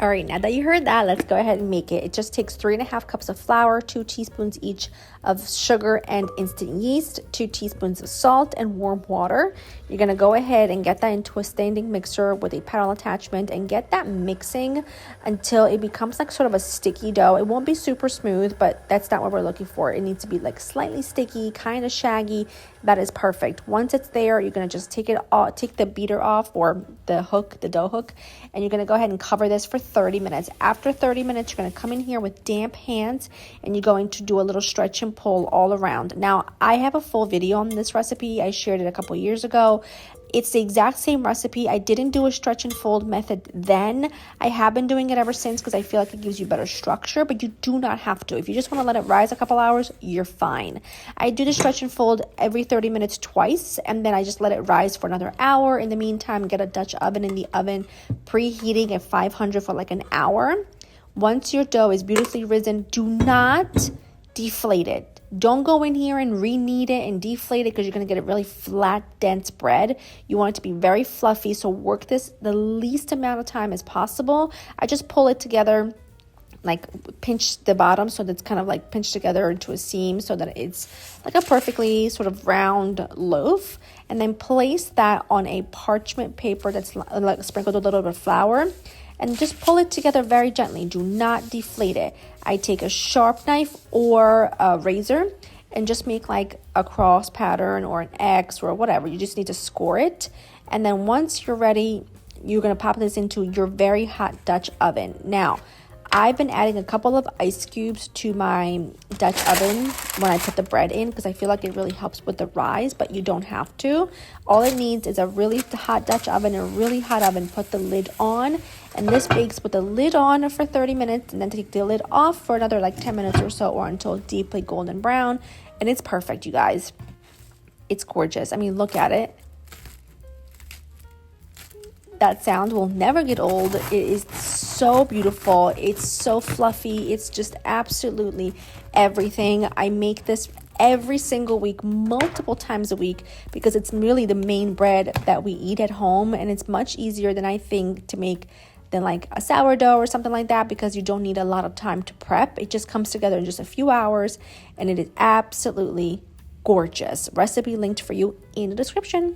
All right, now that you heard that, let's go ahead and make it. It just takes 3.5 cups of flour, 2 teaspoons each of sugar and instant yeast, 2 teaspoons of salt, and warm water. You're going to go ahead and get that into a standing mixer with a paddle attachment and get that mixing until it becomes like sort of a sticky dough. It won't be super smooth, but that's not what we're looking for. It needs to be like slightly sticky, kind of shaggy. That is perfect. Once it's there, you're going to just take the beater off, or the dough hook, and you're going to go ahead and cover this for 30 minutes. After 30 minutes, you're going to come in here with damp hands and you're going to do a little stretch and pull all around. Now, I have a full video on this recipe. I shared it a couple years ago. It's the exact same recipe. I didn't do a stretch and fold method then. I have been doing it ever since because I feel like it gives you better structure, but you do not have to. If you just want to let it rise a couple hours, you're fine. I do the stretch and fold every 30 minutes twice, and then I just let it rise for another hour. In the meantime, get a Dutch oven in the oven, preheating at 500 for like an hour. Once your dough is beautifully risen, do not deflate it. Don't go in here and re-knead it and deflate it because you're going to get a really flat, dense bread. You want it to be very fluffy, so work this the least amount of time as possible. I just pull it together, like pinch the bottom so that's kind of like pinched together into a seam so that it's like a perfectly sort of round loaf. And then place that on a parchment paper that's like sprinkled with a little bit of flour. And just pull it together very gently. Do not deflate it. I take a sharp knife or a razor and just make like a cross pattern or an X or whatever. You just need to score it. And then once you're ready, you're going to pop this into your very hot Dutch oven. Now, I've been adding a couple of ice cubes to my Dutch oven when I put the bread in because I feel like it really helps with the rise, but you don't have to. All it needs is a really hot Dutch oven, a really hot oven. Put the lid on, and this bakes with the lid on for 30 minutes, and then take the lid off for another like 10 minutes or so, or until deeply golden brown, and it's perfect, you guys. It's gorgeous. I mean, look at it. That sound will never get old. It is so beautiful. It's so fluffy. It's just absolutely everything. I make this every single week, multiple times a week, because it's really the main bread that we eat at home, and it's much easier than I think to make than like a sourdough or something like that, because you don't need a lot of time to prep. It just comes together in just a few hours, and it is absolutely gorgeous. Recipe linked for you in the description.